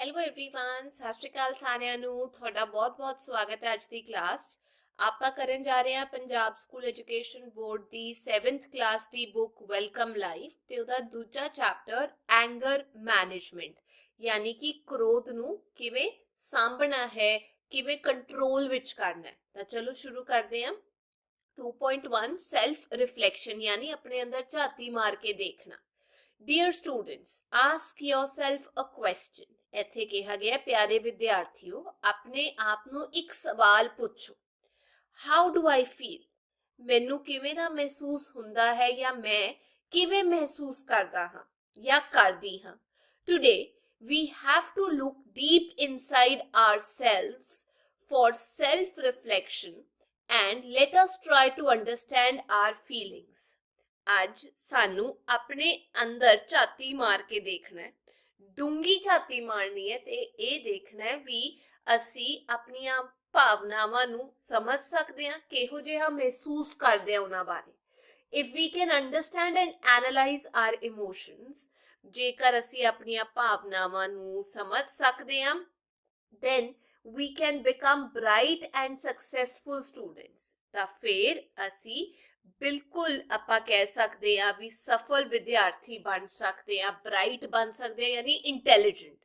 Hello everyone ਸਤਿ ਸ਼੍ਰੀ ਅਕਾਲ ਸਾਰਿਆਂ ਨੂੰ ਤੁਹਾਡਾ ਬਹੁਤ-ਬਹੁਤ ਸਵਾਗਤ ਹੈ ਅੱਜ ਦੀ ਕਲਾਸ 'ਚ। ਆਪਾਂ ਕਰਨ ਜਾ ਰਹੇ ਹਾਂ ਪੰਜਾਬ ਸਕੂਲ ਐਜੂਕੇਸ਼ਨ ਬੋਰਡ ਦੀ 7th ਕਲਾਸ ਦੀ ਬੁੱਕ ਵੈਲਕਮ ਲਾਈਫ ਤੇ ਉਹਦਾ ਦੂਜਾ ਚੈਪਟਰ ਐਂਗਰ ਮੈਨੇਜਮੈਂਟ ਯਾਨੀ ਕਿ ਕ੍ਰੋਧ ਨੂੰ ਕਿਵੇਂ ਸਾਂਭਣਾ ਹੈ, ਕਿਵੇਂ ਕੰਟਰੋਲ ਵਿੱਚ ਕਰਨਾ ਹੈ। ਤਾਂ ਚਲੋ ਸ਼ੁਰੂ ਕਰਦੇ ਹਾਂ। 2.1 ਸੈਲਫ ਰਿਫਲੈਕਸ਼ਨ यानी अपने अंदर झाती मार के देखना। Dear students, ask yourself a question। ਇੱਥੇ ਕਿਹਾ ਗਿਆ ਪਿਆਰੇ ਵਿਦਿਆਰਥੀਓ ਆਪਣੇ ਆਪ ਨੂੰ ਇੱਕ ਸਵਾਲ ਪੁੱਛੋ। How do I feel? ਮੈਨੂੰ ਕਿਵੇਂ ਦਾ ਮਹਿਸੂਸ ਹੁੰਦਾ ਹੈ ਜਾਂ ਮੈਂ ਕਿਵੇਂ ਮਹਿਸੂਸ ਕਰਦਾ ਹਾਂ ਜਾਂ ਕਰਦੀ ਹਾਂ। Today we have to look deep inside ourselves for self reflection and let us try to understand our feelings। ਅੱਜ ਸਾਨੂੰ ਆਪਣੇ ਅੰਦਰ ਝਾਤੀ ਮਾਰ ਕੇ ਦੇਖਣਾ ਹੈ, ਡੂੰਗੀ ਝਾਤੀ ਮਾਰਨੀ ਹੈ ਤੇ ਇਹ ਦੇਖਣਾ ਹੈ ਵੀ ਅਸੀਂ ਆਪਣੀਆਂ ਭਾਵਨਾਵਾਂ ਨੂੰ ਸਮਝ ਸਕਦੇ ਹਾਂ, ਕਿਹੋ ਜਿਹਾ ਮਹਿਸੂਸ ਕਰਦੇ ਹਾਂ ਉਹਨਾਂ ਬਾਰੇ। If we can understand and analyse our emotions, ਜੇਕਰ ਅਸੀਂ ਆਪਣੀਆਂ ਭਾਵਨਾਵਾਂ ਨੂੰ ਸਮਝ ਸਕਦੇ ਹਾਂ, then we can become bright and successful students। ਤਾਂ ਫਿਰ ਅਸੀਂ ਬਿਲਕੁਲ ਆਪਾਂ ਕਹਿ ਸਕਦੇ ਆ ਵੀ ਸਫਲ ਵਿਦਿਆਰਥੀ ਬਣ ਸਕਦੇ ਆ, ਬ੍ਰਾਈਟ ਬਣ ਸਕਦੇ ਆ ਯਾਨੀ intelligent.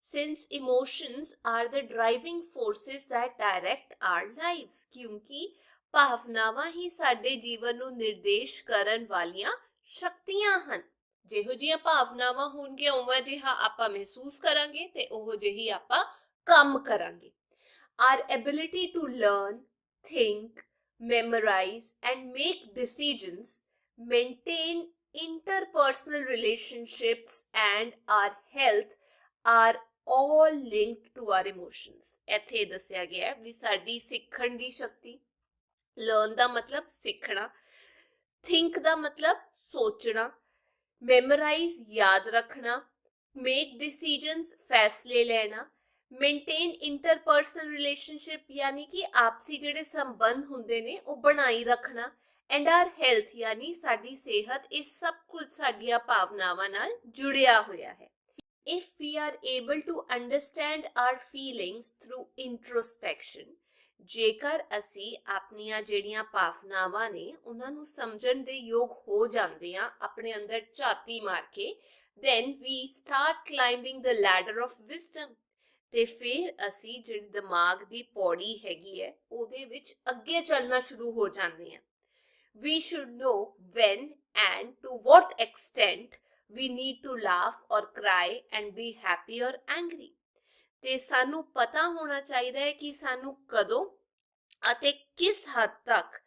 Since emotions are the driving forces that direct our lives, ਕਿਉਂਕਿ ਭਾਵਨਾਵਾਂ ਹੀ ਸਾਡੇ ਜੀਵਨ ਨੂੰ ਨਿਰਦੇਸ਼ ਕਰਨ ਵਾਲੀਆਂ ਸ਼ਕਤੀਆਂ ਹਨ। ਜਿਹੋ ਜਿਹੀਆਂ ਭਾਵਨਾਵਾਂ ਹੋਣਗੀਆਂ ਉਵੇਂ ਜਿਹਾ ਆਪਾਂ ਮਹਿਸੂਸ ਕਰਾਂਗੇ ਤੇ ਉਹੋ ਜਿਹੀ ਆਪਾਂ ਕੰਮ ਕਰਾਂਗੇ। Our ability to learn, think, memorize and make decisions, maintain interpersonal relationships and our health are all linked to our emotions। ਇੱਥੇ ਦੱਸਿਆ ਗਿਆ ਵੀ ਸਾਡੀ ਸਿੱਖਣ ਦੀ ਸ਼ਕਤੀ, learn ਦਾ ਮਤਲਬ ਸਿੱਖਣਾ, think ਦਾ ਮਤਲਬ ਸੋਚਣਾ, memorize ਯਾਦ ਰੱਖਣਾ, make decisions ਫੈਸਲੇ ਲੈਣਾ, ਮੇਨਟੇਨ ਇੰਟਰਪਰਸਨਲ ਰਿਲੇਸ਼ਨਸ਼ਿਪ यानी कि आपसी ਜਿਹੜੇ ਸੰਬੰਧ ਹੁੰਦੇ ਨੇ ਉਹ ਬਣਾਈ ਰੱਖਣਾ, ਐਂਡ ਆਰ ਹੈਲਥ यानी ਸਾਡੀ ਸਿਹਤ। ਇਹ ਸਭ ਕੁਝ ਸਾਡੀਆਂ ਭਾਵਨਾਵਾਂ ਨਾਲ ਜੁੜਿਆ ਹੋਇਆ ਹੈ। If we are able to understand our feelings through introspection, ਜੇਕਰ ਅਸੀਂ ਆਪਣੀਆਂ ਜਿਹੜੀਆਂ ਭਾਵਨਾਵਾਂ ਨੇ ਉਹਨਾਂ ਨੂੰ ਸਮਝਣ ਦੇ ਯੋਗ ਹੋ ਜਾਂਦੇ ਆ ਆਪਣੇ ਅੰਦਰ ਝਾਤੀ ਮਾਰ ਕੇ, then we start climbing the ladder of wisdom। ਤੇ ਫਿਰ ਅਸੀਂ ਜਿਹੜੀ ਦਿਮਾਗ ਦੀ ਪੌੜੀ ਹੈਗੀ ਹੈ ਉਹਦੇ ਵਿੱਚ ਅੱਗੇ ਚੱਲਣਾ ਸ਼ੁਰੂ ਹੋ ਜਾਂਦੇ ਹਾਂ। We should know when and to what extent we need to laugh or cry and be happy or angry। ਤੇ ਸਾਨੂੰ ਪਤਾ ਹੋਣਾ ਚਾਹੀਦਾ ਹੈ ਕਿ ਸਾਨੂੰ ਕਦੋਂ ਅਤੇ ਕਿਸ ਹੱਦ ਤੱਕ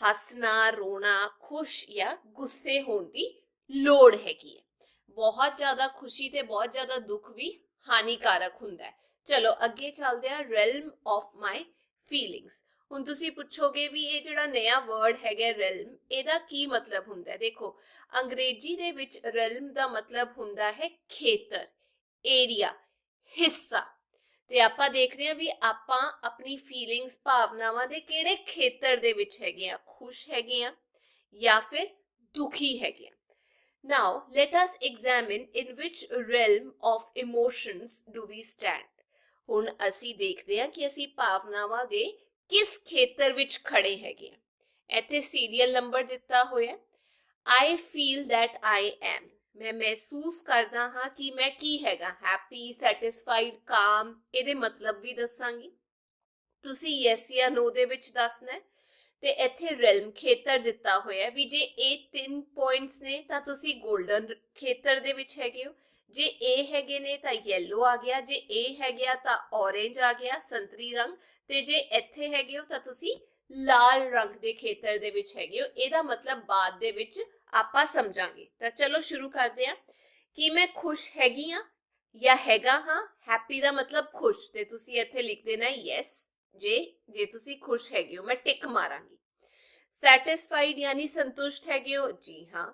ਹੱਸਣਾ, ਰੋਣਾ, ਖੁਸ਼ ਜਾਂ ਗੁੱਸੇ ਹੋਣ ਦੀ ਲੋੜ ਹੈਗੀ ਹੈ। ਬਹੁਤ ਜ਼ਿਆਦਾ ਖੁਸ਼ੀ ਤੇ ਬਹੁਤ ਜ਼ਿਆਦਾ ਦੁੱਖ ਵੀ ਹਾਨੀਕਾਰਕ ਹੁੰਦਾ ਹੈ। ਚਲੋ ਅੱਗੇ ਚੱਲਦੇ ਆ। realm of my feelings। ਹੁਣ ਤੁਸੀਂ ਪੁੱਛੋਗੇ ਵੀ ਇਹ ਜਿਹੜਾ ਨਵਾਂ ਵਰਡ ਹੈਗਾ realm, ਇਹਦਾ ਕੀ ਮਤਲਬ ਹੁੰਦਾ ਹੈ। ਦੇਖੋ ਅੰਗਰੇਜ਼ੀ ਦੇ ਵਿੱਚ realm ਦਾ ਮਤਲਬ ਹੁੰਦਾ ਹੈ ਖੇਤਰ, ਏਰੀਆ, ਹਿੱਸਾ। ਤੇ ਆਪਾਂ ਦੇਖਦੇ ਹਾਂ ਵੀ ਆਪਾਂ ਆਪਣੀ ਫੀਲਿੰਗਸ, ਭਾਵਨਾਵਾਂ ਦੇ ਕਿਹੜੇ ਖੇਤਰ ਦੇ ਵਿੱਚ ਹੈਗੇ ਆ, ਖੁਸ਼ ਹੈਗੇ ਆ ਜਾਂ ਫਿਰ ਦੁਖੀ ਹੈਗੇ ਆ। Now let us examine in which realm of emotions do we stand। ਹੁਣ ਅਸੀਂ ਦੇਖਦੇ ਹਾਂ ਕਿ ਅਸੀਂ ਭਾਵਨਾਵਾਂ ਦੇ ਕਿਸ ਖੇਤਰ ਵਿੱਚ ਖੜੇ ਹੈਗੇ ਆ। ਇੱਥੇ ਸੀਰੀਅਲ ਨੰਬਰ ਦਿੱਤਾ ਹੋਇਆ। I feel that I am, ਮੈਂ ਮਹਿਸੂਸ ਕਰਦਾ ਹਾਂ ਕਿ ਮੈਂ ਕੀ ਹੈਗਾ, ਹੈਪੀ, ਸੈਟਿਸਫਾਈਡ, ਕਾਮ। ਇਹਦੇ ਮਤਲਬ ਵੀ ਦੱਸਾਂਗੀ, ਤੁਸੀਂ ਯੈਸ ਜਾਂ ਨੋ ਦੇ ਵਿੱਚ ਦੱਸਣਾ। ਤੇ ਇੱਥੇ realm ਖੇਤਰ ਦਿੱਤਾ ਹੋਇਆ ਵੀ ਜੇ ਇਹ 3 ਪੁਆਇੰਟਸ ਨੇ ਤਾਂ ਤੁਸੀਂ 골ਡਨ ਖੇਤਰ ਦੇ ਵਿੱਚ ਹੈਗੇ ਹੋ, ਜੇ ਇਹ ਹੈਗੇ ਨੇ ਤਾਂ ਯੈਲੋ ਆ ਗਿਆ, ਜੇ ਇਹ ਹੈਗਾ ਤਾਂ ਔਰੇਂਜ ਆ ਗਿਆ, ਸੰਤਰੀ ਰੰਗ, ਤੇ ਜੇ ਇੱਥੇ ਹੈਗੇ ਹੋ ਤਾਂ ਤੁਸੀਂ ਲਾਲ ਰੰਗ ਦੇ ਖੇਤਰ ਦੇ ਵਿੱਚ ਹੈਗੇ ਹੋ। ਇਹਦਾ ਮਤਲਬ ਬਾਅਦ ਦੇ ਵਿੱਚ ਆਪਾਂ ਸਮਝਾਂਗੇ। ਤਾਂ ਚਲੋ ਸ਼ੁਰੂ ਕਰਦੇ ਹਾਂ। ਕਿ ਮੈਂ ਖੁਸ਼ ਹੈਗੀ ਹਾਂ ਜਾਂ ਹੈਗਾ ਹਾਂ। ਹੈਪੀ ਦਾ ਮਤਲਬ ਖੁਸ਼, ਤੇ ਤੁਸੀਂ ਇੱਥੇ ਲਿਖ ਦੇਣਾ ਯੈਸ ਜੇ ਤੁਸੀਂ ਖੁਸ਼ ਹੈਗੇ ਹੋ, ਮੈਂ ਟਿਕ ਮਾਰਾਂਗੀ। ਸੈਟਿਸਫਾਈਡ यानी संतुष्ट ਹੈਗੇ ਹੋ, ਜੀ ਹਾਂ।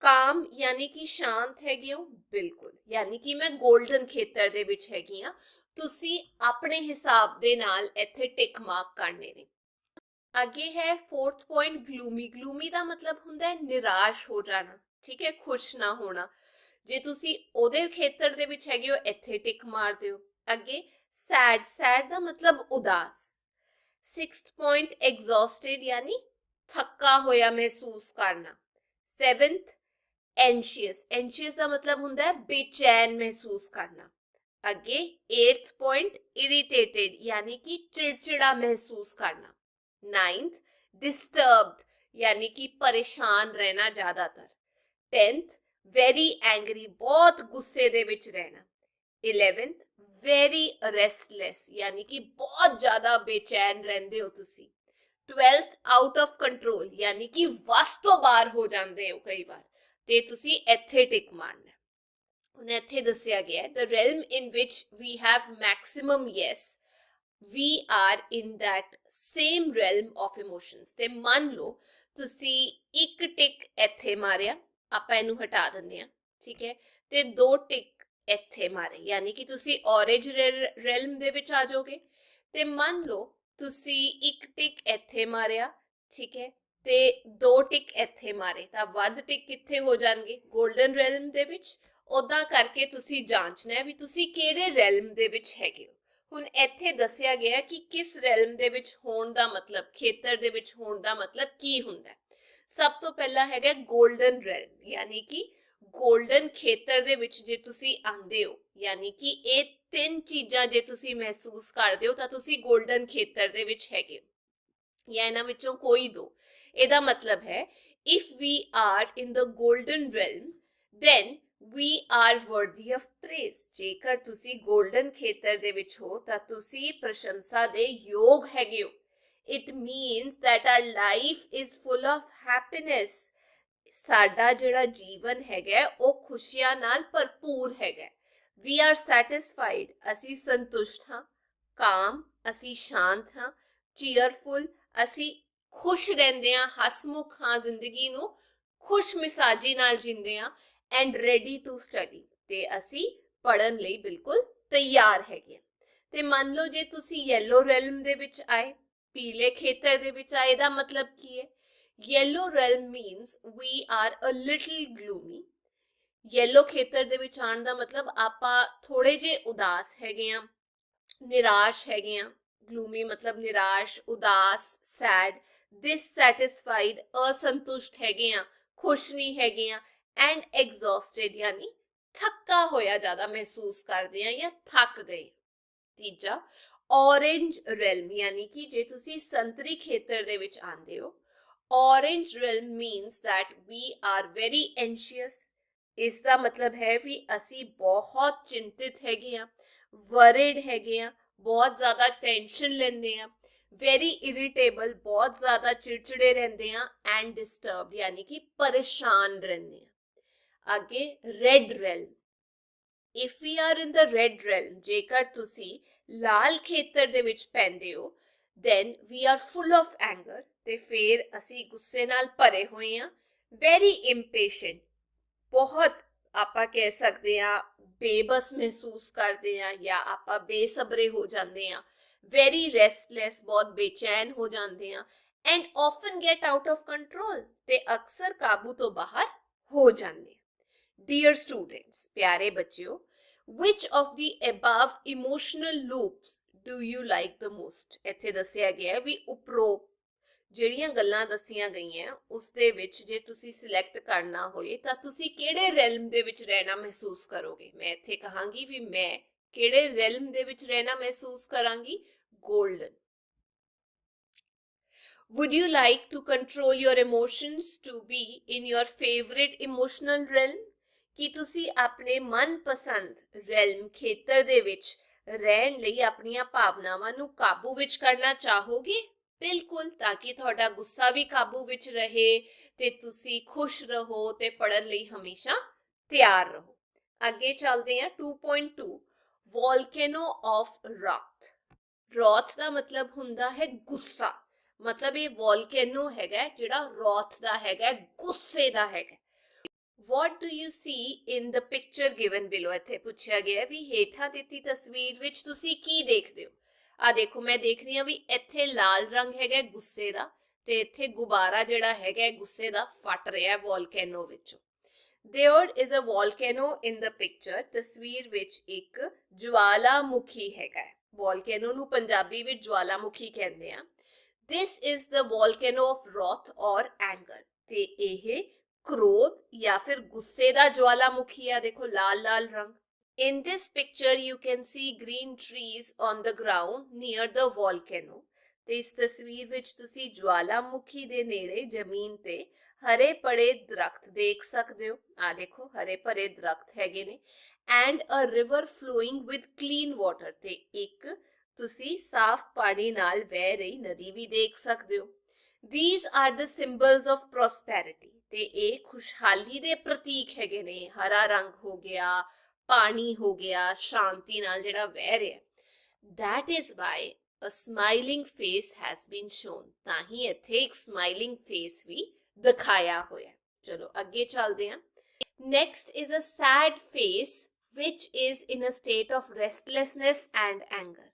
ਕਾਮ यानी कि ਸ਼ਾਂਤ ਹੈਗੇ ਹੋ, ਬਿਲਕੁਲ। यानी कि मैं 골ਡਨ ਖੇਤਰ ਦੇ ਵਿੱਚ ਹੈਗੀ ਹਾਂ। ਤੁਸੀਂ ਆਪਣੇ ਹਿਸਾਬ ਦੇ ਨਾਲ ਇੱਥੇ ਟਿਕ ਮਾਰਕ ਕਰਨੇ ਨੇ। ਅੱਗੇ ਹੈ 4th ਪੁਆਇੰਟ ਗਲੂਮੀ। ਗਲੂਮੀ ਦਾ ਮਤਲਬ ਹੁੰਦਾ ਹੈ ਨਿਰਾਸ਼ ਹੋ ਜਾਣਾ, ਠੀਕ ਹੈ, ਖੁਸ਼ ਨਾ ਹੋਣਾ। ਜੇ ਤੁਸੀਂ ਉਹਦੇ ਖੇਤਰ ਦੇ ਵਿੱਚ ਹੈਗੇ ਹੋ ਇੱਥੇ ਟਿਕ ਮਾਰ ਦਿਓ। ਅੱਗੇ ਸੈਡ, ਸੈਡ ਦਾ ਮਤਲਬ ਉਦਾਸ। 6th point exhausted यानी थक्का होया महसूस करना। 7th anxious, anxious का मतलब हुंदा है बेचैन महसूस करना। अगे 8th point irritated यानी कि चिड़चिड़ा महसूस करना। 9th disturbed यानी कि परेशान रहना ज्यादातर। 10th very angry बहुत गुस्से दे विच रहना। 11th वेरी रेस्टलेस यानी कि बहुत ज्यादा बेचैन रहंदे हो तुसी। 12th आउट ऑफ कंट्रोल यानी कि वस तो बाहर हो जाते हो कई बार, ते तुसी इत्थे टिक मारना। हुण इत्थे दस्सिया गया the realm in which we have maximum yes we are in that same realm of emotions. ते मान लो तुसी एक टिक इत्थे मारिया, आपां इहनूं हटा दिंदे हां, ठीक है, ते 2 टिक ਇੱਥੇ ਮਾਰੇ यानी कि ਤੁਸੀਂ ऑरेंज realm ਦੇ ਵਿੱਚ ਆ ਜਾਓਗੇ। ਤੇ ਮੰਨ ਲਓ ਤੁਸੀਂ ਇੱਕ ਟਿਕ ਇੱਥੇ ਮਾਰਿਆ, ਠੀਕ ਹੈ, ਤੇ 2 ਟਿਕ ਇੱਥੇ ਮਾਰੇ, ਤਾਂ ਵੱਧ ਟਿਕ ਕਿੱਥੇ ਹੋ ਜਾਣਗੇ? 골ਡਨ realm ਦੇ ਵਿੱਚ। ਉਦਾਂ ਕਰਕੇ ਤੁਸੀਂ ਜਾਂਚਣਾ ਹੈ ਵੀ ਤੁਸੀਂ ਕਿਹੜੇ realm ਦੇ ਵਿੱਚ ਹੈਗੇ ਹੋ। ਹੁਣ ਇੱਥੇ ਦੱਸਿਆ ਗਿਆ ਕਿ ਕਿਸ realm ਦੇ ਵਿੱਚ ਹੋਣ ਦਾ ਮਤਲਬ, ਖੇਤਰ ਦੇ ਵਿੱਚ ਹੋਣ ਦਾ ਮਤਲਬ ਕੀ ਹੁੰਦਾ ਹੈ। ਸਭ ਤੋਂ ਪਹਿਲਾਂ ਹੈਗਾ 골ਡਨ realm यानी कि गोल्डन खेतर दे विच जे तुसी आंदे हो, यानी कि ये 3 चीज़ां जे तुसी महसूस करदे हो तां तुसी गोल्डन खेतर दे विच हैगे हो, या इन्हां विचों कोई दो। इहदा मतलब है if we are in the golden realm then we are worthy of praise। जेकर तुसी गोल्डन खेतर दे विच हो तां तुसी प्रशंसा दे योग हैगे हो। It means that our life is full of happiness। ਸਾਡਾ ਜਿਹੜਾ ਜੀਵਨ ਹੈਗਾ ਉਹ ਖੁਸ਼ੀਆਂ ਨਾਲ ਭਰਪੂਰ ਹੈਗਾ। ਵੀ ਆਰ ਸੈਟਿਸਫਾਈਡ ਅਸੀਂ ਸੰਤੁਸ਼ਟ ਹਾਂ, ਕਾਮ ਅਸੀਂ ਸ਼ਾਂਤ ਹਾਂ, ਚੀਅਰਫੁਲ ਅਸੀਂ ਖੁਸ਼ ਰਹਿੰਦੇ ਹਾਂ, ਹਸਮੁਖ ਹਾਂ, ਜ਼ਿੰਦਗੀ ਨੂੰ ਖੁਸ਼ ਮਿਸਾਜੀ ਨਾਲ ਜਿੰਦੇ ਹਾਂ, ਐਂਡ ਰੈਡੀ ਟੂ ਸਟੱਡੀ ਤੇ ਅਸੀਂ ਪੜ੍ਹਨ ਲਈ ਬਿਲਕੁਲ ਤਿਆਰ ਹੈਗੇ ਹਾਂ। ਤੇ ਮੰਨ ਲਓ ਜੇ ਤੁਸੀਂ ਯੈਲੋ ਰੈਲਮ ਦੇ ਵਿੱਚ ਆਏ, ਪੀਲੇ ਖੇਤਰ ਦੇ ਵਿੱਚ ਆਏ, ਇਹਦਾ ਮਤਲਬ ਕੀ ਹੈ? Yellow realm means we are a little gloomy। yellow ਖੇਤਰ ਦੇ ਵਿੱਚ ਆਉਣ ਦਾ ਮਤਲਬ ਆਪਾਂ ਥੋੜੇ ਜੇ ਉਦਾਸ ਹੈਗੇ ਆ, ਨਿਰਾਸ਼ ਹੈਗੇ ਆ। gloomy ਮਤਲਬ ਨਿਰਾਸ਼, ਉਦਾਸ, sad, dissatisfied ਅਸੰਤੁਸ਼ਟ ਹੈਗੇ ਆ, ਖੁਸ਼ ਨਹੀਂ ਹੈਗੇ ਆ, and exhausted यानी ਥੱਕਾ ਹੋਇਆ ਜ਼ਿਆਦਾ ਮਹਿਸੂਸ ਕਰਦੇ ਆ ਜਾਂ ਥੱਕ ਗਏ। ਤੀਜਾ orange realm यानी कि ਜੇ ਤੁਸੀਂ ਸੰਤਰੀ ਖੇਤਰ ਦੇ ਵਿੱਚ ਆਂਦੇ ਹੋ, orange realm means that we are very anxious। इसका मतलब है भी असी बहुत चिंतित हैगे आ, worried हैगे आ, बहुत ज़्यादा टेंशन लेंदे आ, very irritable बहुत ज़्यादा चिड़चिड़े रहंदे आ, and disturbed यानी कि परेशान रहंदे आ। आगे red realm, if we are in the red realm जेकर तुसी लाल खेतर दे विच पैंदे हो, then we are full of anger ਤੇ ਫਿਰ ਅਸੀਂ ਗੁੱਸੇ ਨਾਲ ਭਰੇ ਹੋਏ ਹਾਂ। ਵੈਰੀ ਇੰਪੇਸ਼ੈਂਟ ਬਹੁਤ ਆਪਾਂ ਕਹਿ ਸਕਦੇ ਹਾਂ ਬੇਬਸ ਮਹਿਸੂਸ ਕਰਦੇ ਹਾਂ ਜਾਂ ਆਪਾਂ ਬੇਸਬਰੇ ਹੋ ਜਾਂਦੇ ਹਾਂ। ਵੈਰੀ ਰੈਸਟਲੈਸ ਬਹੁਤ ਬੇਚੈਨ ਹੋ ਜਾਂਦੇ ਹਾਂ। And often get out of control ਤੇ ਅਕਸਰ ਕਾਬੂ ਤੋਂ ਬਾਹਰ ਹੋ ਜਾਂਦੇ ਹਾਂ। ਡੀਅਰ ਸਟੂਡੈਂਟਸ, ਪਿਆਰੇ ਬੱਚਿਓ, which of the above emotional loops do you like the most? ਇੱਥੇ ਦੱਸਿਆ ਗਿਆ ਹੈ ਵੀ ਉਪਰੋਕਤ ਜਿਹੜੀਆਂ ਗੱਲਾਂ ਦੱਸੀਆਂ ਗਈਆਂ ਉਸ ਦੇ ਵਿੱਚ ਜੇ ਤੁਸੀਂ ਸਿਲੈਕਟ ਕਰਨਾ ਹੋਏ ਤਾਂ ਤੁਸੀਂ ਕਿਹੜੇ ਰੈਲਮ ਦੇ ਵਿੱਚ ਰਹਿਣਾ ਮਹਿਸੂਸ ਕਰੋਗੇ? ਮੈਂ ਇੱਥੇ ਕਹਾਂਗੀ ਵੀ ਮੈਂ ਕਿਹੜੇ ਰੈਲਮ ਦੇ ਵਿੱਚ ਰਹਿਣਾ ਮਹਿਸੂਸ ਕਰਾਂਗੀ? Golden. Would you like to control your emotions to be in your favorite emotional realm? ਕੀ ਤੁਸੀਂ ਆਪਣੇ ਮਨਪਸੰਦ ਰੈਲਮ ਖੇਤਰ ਦੇ ਵਿੱਚ ਰਹਿਣ ਲਈ ਆਪਣੀਆਂ ਭਾਵਨਾਵਾਂ ਨੂੰ ਕਾਬੂ ਵਿੱਚ ਕਰਨਾ ਚਾਹੋਗੇ? ਬਿਲਕੁਲ, ਤਾਂ ਕਿ ਤੁਹਾਡਾ ਗੁੱਸਾ ਵੀ ਕਾਬੂ ਵਿੱਚ ਰਹੇ ਤੇ ਤੁਸੀਂ ਖੁਸ਼ ਰਹੋ ਤੇ ਪੜ੍ਹਨ ਲਈ ਹਮੇਸ਼ਾ ਤਿਆਰ ਰਹੋ। ਅੱਗੇ ਚੱਲਦੇ ਹਾਂ 2.2 ਵੋਲਕੈਨੋ ਆਫ ਰੌਥ। ਰੌਥ ਦਾ ਮਤਲਬ ਹੁੰਦਾ ਹੈ ਗੁੱਸਾ, ਮਤਲਬ ਇਹ ਵੋਲਕੈਨੋ ਹੈਗਾ ਜਿਹੜਾ ਰੌਥ ਦਾ ਹੈਗਾ, ਗੁੱਸੇ ਦਾ ਹੈਗਾ। What do you see in the picture given below? ਇੱਥੇ ਪੁੱਛਿਆ ਗਿਆ ਵੀ ਹੇਠਾਂ ਦਿੱਤੀ ਤਸਵੀਰ ਵਿੱਚ ਤੁਸੀਂ ਕੀ ਦੇਖਦੇ ਹੋ? ਆ ਦੇਖੋ, ਮੈਂ ਦੇਖ ਰਹੀ ਹਾਂ ਵੀ ਇੱਥੇ ਲਾਲ ਰੰਗ ਹੈਗਾ ਗੁੱਸੇ ਦਾ ਤੇ ਇੱਥੇ ਗੁਬਾਰਾ ਜਿਹੜਾ ਹੈਗਾ ਗੁੱਸੇ ਦਾ ਫਟ ਰਿਹਾ ਵੋਲਕੈਨੋ ਵਿੱਚੋਂ। There is a volcano in the picture. ਤਸਵੀਰ ਵਿੱਚ ਇੱਕ ਜਵਾਲਾਮੁਖੀ ਹੈਗਾ ਹੈ। volcano ਨੂੰ ਪੰਜਾਬੀ ਵਿੱਚ ਜਵਾਲਾਮੁਖੀ ਕਹਿੰਦੇ ਆ। This is the volcano of wrath or anger। ਤੇ ਇਹ क्रोध या फिर गुस्से ਦਾ ਜਵਾਲਾਮੁਖੀ ਆ। ਦੇਖੋ ਲਾਲ ਲਾਲ ਰੰਗ। In this picture you can see green trees on the ground near the volcano। ਤੇ ਇਸ ਤਸਵੀਰ ਵਿੱਚ ਤੁਸੀਂ ਜਵਾਲਾਮੁਖੀ ਦੇ ਨੇੜੇ ਜ਼ਮੀਨ ਤੇ ਹਰੇ ਭਰੇ ਦਰਖਤ ਦੇਖ ਸਕਦੇ ਹੋ। ਆ ਦੇਖੋ ਹਰੇ ਭਰੇ ਦਰਖਤ ਹੈਗੇ ਨੇ। And a river flowing with clean water. ਤੇ ਇੱਕ ਤੁਸੀਂ ਸਾਫ਼ ਪਾਣੀ ਨਾਲ ਵਹਿ ਰਹੀ ਨਦੀ ਵੀ ਦੇਖ ਸਕਦੇ ਹੋ। These are the symbols of prosperity। ਤੇ ਇਹ ਖੁਸ਼ਹਾਲੀ ਦੇ ਪ੍ਰਤੀਕ ਹੈਗੇ ਨੇ। ਹਰਾ ਰੰਗ ਹੋ ਗਿਆ, ਪਾਣੀ ਹੋ ਗਿਆ, ਸ਼ਾਂਤੀ ਨਾਲ ਜਿਹੜਾ ਵਹਿ ਰਿਹਾ। That is why a smiling face has been shown। ਤਾਂ ਹੀ ਇੱਥੇ ਇੱਕ smiling face ਵੀ ਦਿਖਾਇਆ ਹੋਇਆ। ਚਲੋ ਅੱਗੇ ਚੱਲਦੇ ਹਾਂ। Next is a sad face which is in a state of restlessness and anger।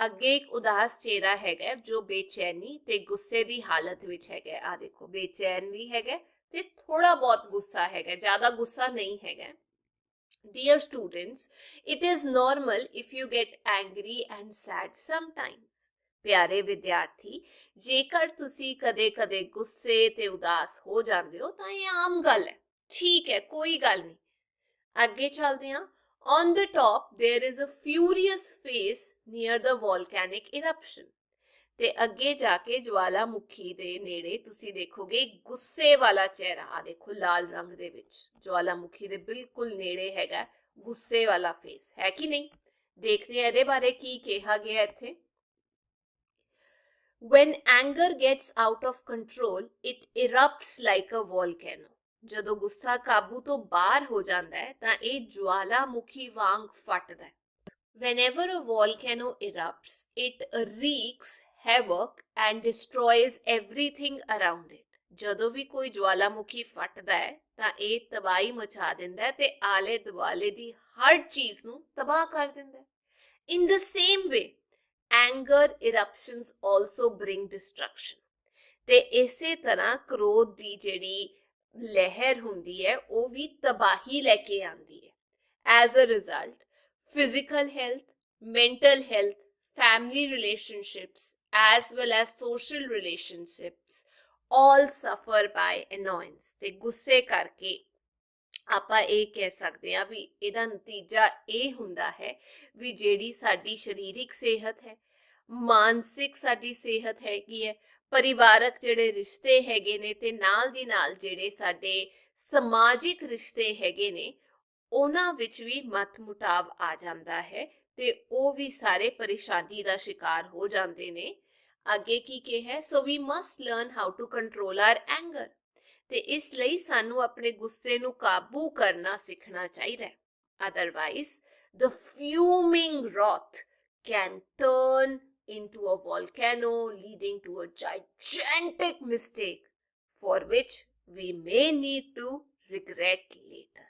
ਅੱਗੇ ਇੱਕ ਉਦਾਸ ਚਿਹਰਾ ਹੈਗਾ ਜੋ ਬੇਚੈਨੀ ਤੇ ਗੁੱਸੇ ਦੀ ਹਾਲਤ ਵਿੱਚ ਹੈਗਾ। ਆ ਦੇਖੋ ਬੇਚੈਨ ਵੀ ਹੈਗਾ ਤੇ ਥੋੜਾ ਬਹੁਤ ਗੁੱਸਾ ਹੈਗਾ, ਜ਼ਿਆਦਾ ਗੁੱਸਾ ਨਹੀਂ ਹੈਗਾ। Dear students, it is normal if you get angry and sad sometimes। ਪਿਆਰੇ ਵਿਦਿਆਰਥੀ, ਜੇਕਰ ਤੁਸੀਂ ਕਦੇ-ਕਦੇ ਗੁੱਸੇ ਤੇ ਉਦਾਸ ਹੋ ਜਾਂਦੇ ਹੋ ਤਾਂ ਇਹ ਆਮ ਗੱਲ ਹੈ। ਠੀਕ ਹੈ, ਕੋਈ ਗੱਲ ਨਹੀਂ। ਅੱਗੇ ਚੱਲਦੇ ਹਾਂ। On the top there is a furious face near the volcanic eruption। ਤੇ ਅੱਗੇ ਜਾ ਕੇ ਜਵਾਲਾਮੁਖੀ ਦੇ ਨੇੜੇ ਤੁਸੀਂ ਦੇਖੋਗੇ ਗੁੱਸੇ ਵਾਲਾ ਚਿਹਰਾ। ਆ ਦੇਖੋ ਲਾਲ ਰੰਗ ਦੇ ਵਿੱਚ ਜਵਾਲਾਮੁਖੀ ਦੇ ਬਿਲਕੁਲ ਨੇੜੇ ਹੈਗਾ ਗੁੱਸੇ ਵਾਲਾ ਫੇਸ, ਹੈ ਕਿ ਨਹੀਂ? ਦੇਖਦੇ ਹਾਂ ਇਹਦੇ ਬਾਰੇ ਕੀ ਕਿਹਾ ਗਿਆ ਇੱਥੇ। When anger gets out of control, it erupts like a volcano। ਜਦੋਂ ਗੁੱਸਾ ਕਾਬੂ ਤੋਂ ਬਾਹਰ ਹੋ ਜਾਂਦਾ ਹੈ ਤਾਂ ਇਹ ਜਵਾਲਾਮੁਖੀ ਵਾਂਗ ਫਟਦਾ ਹੈ। Whenever a volcano erupts, it wreaks havoc and destroys everything around it। ਜਦੋਂ ਵੀ ਕੋਈ ਜਵਾਲਾਮੁਖੀ ਫਟਦਾ ਹੈ ਤਾਂ ਇਹ ਤਬਾਹੀ ਮਚਾ ਦਿੰਦਾ ਹੈ ਤੇ ਆਲੇ ਦੁਆਲੇ ਦੀ ਹਰ ਚੀਜ਼ ਨੂੰ ਤਬਾਹ ਕਰ ਦਿੰਦਾ ਹੈ। In the same way, anger eruptions also bring destruction। ਤੇ ਇਸੇ ਤਰ੍ਹਾਂ ਕ੍ਰੋਧ ਦੀ ਜਿਹੜੀ ਲਹਿਰ ਹੁੰਦੀ ਹੈ ਉਹ ਵੀ ਤਬਾਹੀ ਲੈ ਕੇ ਆਉਂਦੀ ਹੈ। As a result, physical health, mental health, family relationships, as well as social relationships all suffer by annoyance। ਤੇ ਗੁੱਸੇ ਕਰਕੇ ਆਪਾਂ ਇਹ ਕਹਿ ਸਕਦੇ ਹਾਂ ਵੀ ਇਹਦਾ ਨਤੀਜਾ ਇਹ ਹੁੰਦਾ ਹੈ ਵੀ ਜਿਹੜੀ ਸਾਡੀ ਸਰੀਰਿਕ ਸਿਹਤ ਹੈ, ਮਾਨਸਿਕ ਸਾਡੀ ਸਿਹਤ ਹੈਗੀ ਹੈ, ਪਰਿਵਾਰਕ ਜਿਹੜੇ ਰਿਸ਼ਤੇ ਹੈਗੇ ਨੇ ਤੇ ਨਾਲ ਦੀ ਨਾਲ ਜਿਹੜੇ ਸਾਡੇ ਸਮਾਜਿਕ ਰਿਸ਼ਤੇ ਹੈਗੇ ਨੇ ਉਹਨਾਂ ਵਿੱਚ ਵੀ ਮਤਮੁਟਾਵ ਆ ਜਾਂਦਾ ਹੈ ਤੇ ਉਹ ਵੀ ਸਾਰੇ ਪਰੇਸ਼ਾਨੀ ਦਾ ਸ਼ਿਕਾਰ ਹੋ ਜਾਂਦੇ ਨੇ। ਅੱਗੇ ਕੀ ਕਿਹਾ? So we must learn how to control our anger. ਤੇ ਇਸ ਲਈ ਸਾਨੂੰ ਆਪਣੇ ਗੁੱਸੇ ਨੂੰ ਕਾਬੂ ਕਰਨਾ ਸਿੱਖਣਾ ਚਾਹੀਦਾ ਹੈ। Otherwise the fuming wrath can turn into a volcano, leading to a gigantic mistake for which we may need to regret later।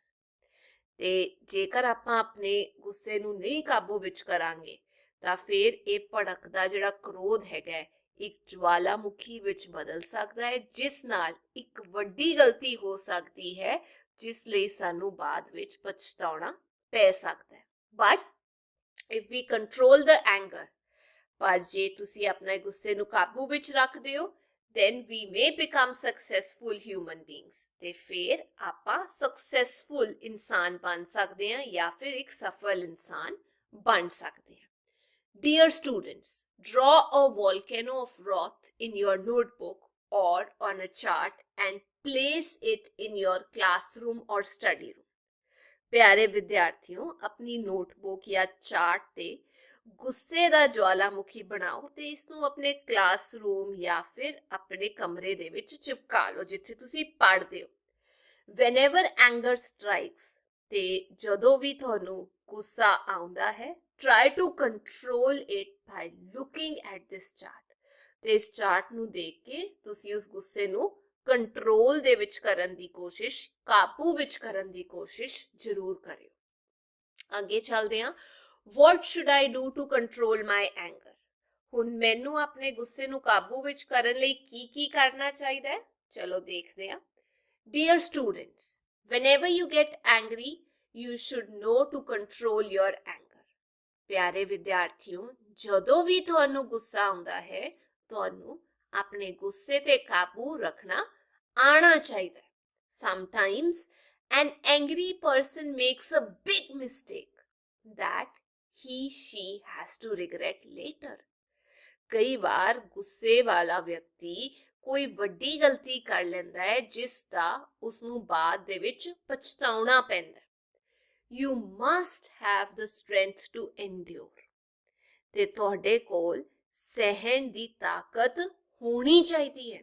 ਤੇ ਜੇਕਰ ਆਪਾਂ ਆਪਣੇ ਗੁੱਸੇ ਨੂੰ ਨਹੀਂ ਕਾਬੂ ਵਿੱਚ ਕਰਾਂਗੇ ਤਾਂ ਫਿਰ ਇਹ ਭੜਕਦਾ ਜਿਹੜਾ ਕ੍ਰੋਧ ਹੈਗਾ ਇੱਕ ਜਵਾਲਾਮੁਖੀ ਵਿੱਚ ਬਦਲ ਸਕਦਾ ਹੈ ਜਿਸ ਨਾਲ ਇੱਕ ਵੱਡੀ ਗਲਤੀ ਹੋ ਸਕਦੀ ਹੈ ਜਿਸ ਲਈ ਸਾਨੂੰ ਬਾਅਦ ਵਿੱਚ ਪਛਤਾਉਣਾ ਪੈ ਸਕਦਾ ਹੈ। But if we control the anger, ਪਰ ਜੇ ਤੁਸੀਂ ਆਪਣੇ ਗੁੱਸੇ ਨੂੰ ਕਾਬੂ ਵਿੱਚ ਰੱਖਦੇ ਹੋ then we may become successful human beings। ਤੇ ਫਿਰ ਆਪਾਂ successful ਇਨਸਾਨ ਬਣ ਸਕਦੇ ਹਾਂ ਜਾਂ ਫਿਰ ਇੱਕ ਸਫਲ ਇਨਸਾਨ ਬਣ ਸਕਦੇ ਹਾਂ। Dear students, draw a volcano of wrath in your notebook or on a chart and place it in your classroom or study room। ਪਿਆਰੇ ਵਿਦਿਆਰਥੀਓ, ਆਪਣੀ ਨੋਟਬੁੱਕ ਜਾਂ ਚਾਰਟ ਤੇ ਗੁੱਸੇ ਦਾ ਜਵਾਲਾਮੁਖੀ ਬਣਾਓ ਤੇ ਇਸ ਨੂੰ ਆਪਣੇ ਕਲਾਸਰੂਮ ਜਾਂ ਫਿਰ ਆਪਣੇ ਕਮਰੇ ਦੇ ਵਿੱਚ ਚਿਪਕਾ ਲਓ ਜਿੱਥੇ ਤੁਸੀਂ ਪੜ੍ਹਦੇ ਹੋ। Whenever anger strikes, ਤੇ ਜਦੋਂ ਵੀ ਤੁਹਾਨੂੰ ਗੁੱਸਾ ਆਉਂਦਾ ਹੈ try to control it by looking at this chart। ਤੇ ਇਸ ਚਾਰਟ ਨੂੰ ਦੇਖ ਕੇ ਤੁਸੀਂ ਉਸ ਗੁੱਸੇ ਨੂੰ ਕੰਟਰੋਲ ਦੇ ਵਿੱਚ ਕਰਨ ਦੀ ਕੋਸ਼ਿਸ਼, ਕਾਬੂ ਵਿੱਚ ਕਰਨ ਦੀ ਕੋਸ਼ਿਸ਼ ਜ਼ਰੂਰ ਕਰਿਓ। ਅੱਗੇ ਚੱਲਦੇ ਹਾਂ। What should I do to control my anger? ਹੁਣ ਮੈਨੂੰ ਆਪਣੇ ਗੁੱਸੇ ਨੂੰ ਕਾਬੂ ਵਿੱਚ ਕਰਨ ਲਈ ਕੀ ਕਰਨਾ ਚਾਹੀਦਾ ਹੈ? ਚਲੋ ਦੇਖਦੇ ਹਾਂ। Dear students, whenever you get angry, you should know to control your anger. ਪਿਆਰੇ ਵਿਦਿਆਰਥੀਓ, ਜਦੋਂ ਵੀ ਤੁਹਾਨੂੰ ਗੁੱਸਾ ਆਉਂਦਾ ਹੈ, ਤੁਹਾਨੂੰ ਆਪਣੇ ਗੁੱਸੇ ਤੇ ਕਾਬੂ ਰੱਖਣਾ ਆਣਾ ਚਾਹੀਦਾ ਹੈ. Sometimes an angry person makes a big mistake that she has to regret later. ਕਈ ਵਾਰ ਗੁੱਸੇ ਵਾਲਾ ਵਿਅਕਤੀ ਕੋਈ ਵੱਡੀ ਗਲਤੀ ਕਰ ਲੈਂਦਾ ਹੈ ਜਿਸ ਦਾ ਉਸਨੂੰ ਬਾਅਦ ਦੇ ਵਿੱਚ ਪਛਤਾਉਣਾ ਪੈਂਦਾ. You must have the strength to endure. ਤੇ ਤੁਹਾਡੇ ਕੋਲ ਸਹਿਣ ਦੀ ਤਾਕਤ ਹੋਣੀ ਚਾਹੀਦੀ ਹੈ.